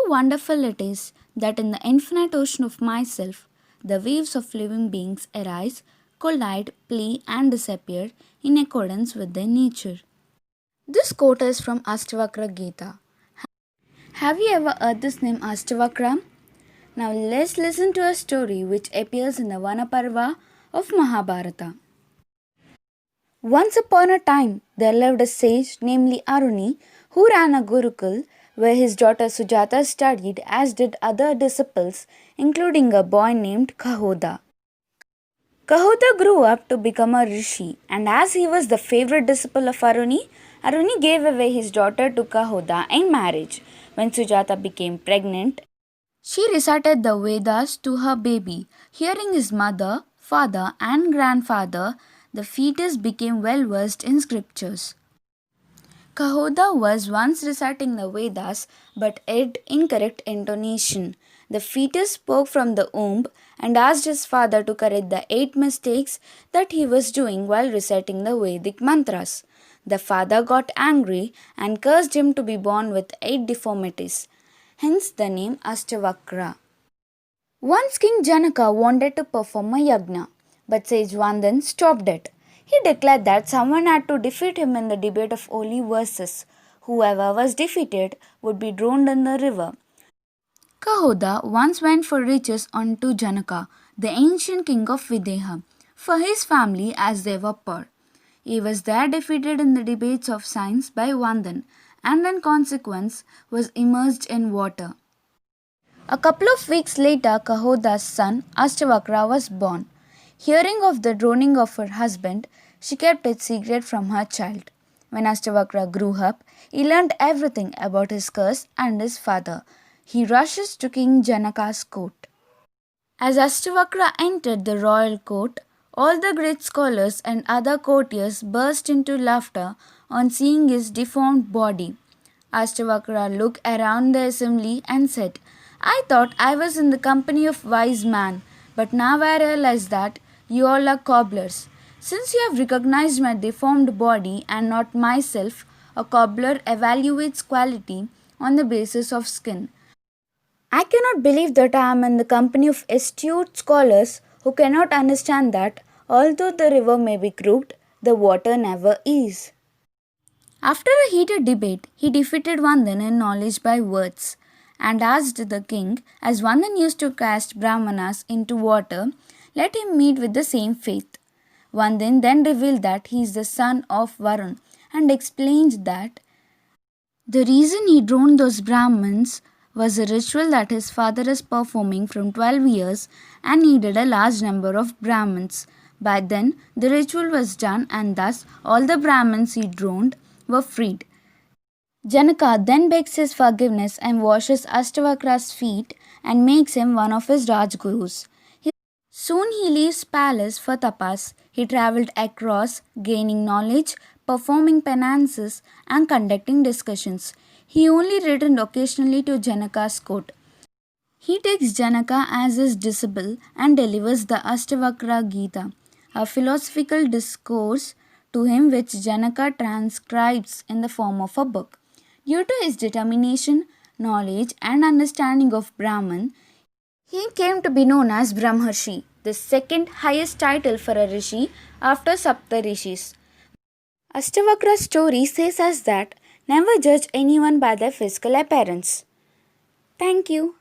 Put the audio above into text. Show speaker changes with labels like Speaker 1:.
Speaker 1: wonderful it is that in the infinite ocean of myself, the waves of living beings arise, collide, play, and disappear in accordance with their nature. This quote is from Astavakra Gita. Have you ever heard this name Astavakra? Now let's listen to a story which appears in the Vanaparva of Mahabharata. Once upon a time, there lived a sage, namely Aruni, who ran a Gurukul where his daughter Sujata studied, as did other disciples, including a boy named Kahoda. Kahoda grew up to become a rishi, and as he was the favorite disciple of Aruni, Aruni gave away his daughter to Kahoda in marriage. When Sujata became pregnant, she recited the Vedas to her baby. Hearing his mother, father, and grandfather, the fetus became well versed in scriptures. Kahoda was once reciting the Vedas but had incorrect intonation. The fetus spoke from the womb and asked his father to correct the 8 mistakes that he was doing while reciting the Vedic mantras. The father got angry and cursed him to be born with 8 deformities, hence the name Astavakra. Once King Janaka wanted to perform a yagna, but Sage Vandan stopped it. He declared that someone had to defeat him in the debate of holy verses. Whoever was defeated would be drowned in the river. Kahoda once went for riches unto Janaka, the ancient king of Videha, for his family as they were poor. He was there defeated in the debates of science by Vandan, and in consequence was immersed in water. A couple of weeks later, Kahoda's son Astavakra was born. Hearing of the drowning of her husband, she kept it secret from her child. When Astavakra grew up, he learned everything about his curse and his father. He rushes to King Janaka's court. As Astavakra entered the royal court, all the great scholars and other courtiers burst into laughter on seeing his deformed body. Astavakra looked around the assembly and said, "I thought I was in the company of wise men, but now I realize that you all are cobblers. Since you have recognized my deformed body and not myself, a cobbler evaluates quality on the basis of skin. I cannot believe that I am in the company of astute scholars who cannot understand that, although the river may be crooked, the water never is." After a heated debate, he defeated Vandan in knowledge by words, and asked the king, as Vandan used to cast Brahmanas into water, let him meet with the same fate. Vandan then revealed that he is the son of Varun and explained that the reason he drowned those Brahmins was a ritual that his father is performing from 12 years and needed a large number of Brahmins. By then, the ritual was done and thus all the Brahmins he drowned were freed. Janaka then begs his forgiveness and washes Astavakra's feet and makes him one of his Rajgurus. Soon he leaves palace for tapas. He travelled across, gaining knowledge, performing penances, and conducting discussions. He only returned occasionally to Janaka's court. He takes Janaka as his disciple and delivers the Astavakra Gita, a philosophical discourse to him which Janaka transcribes in the form of a book. Due to his determination, knowledge, and understanding of Brahman, he came to be known as Brahmarshi, the second highest title for a rishi after Saptarishis. Astavakra's story says us that never judge anyone by their physical appearance. Thank you.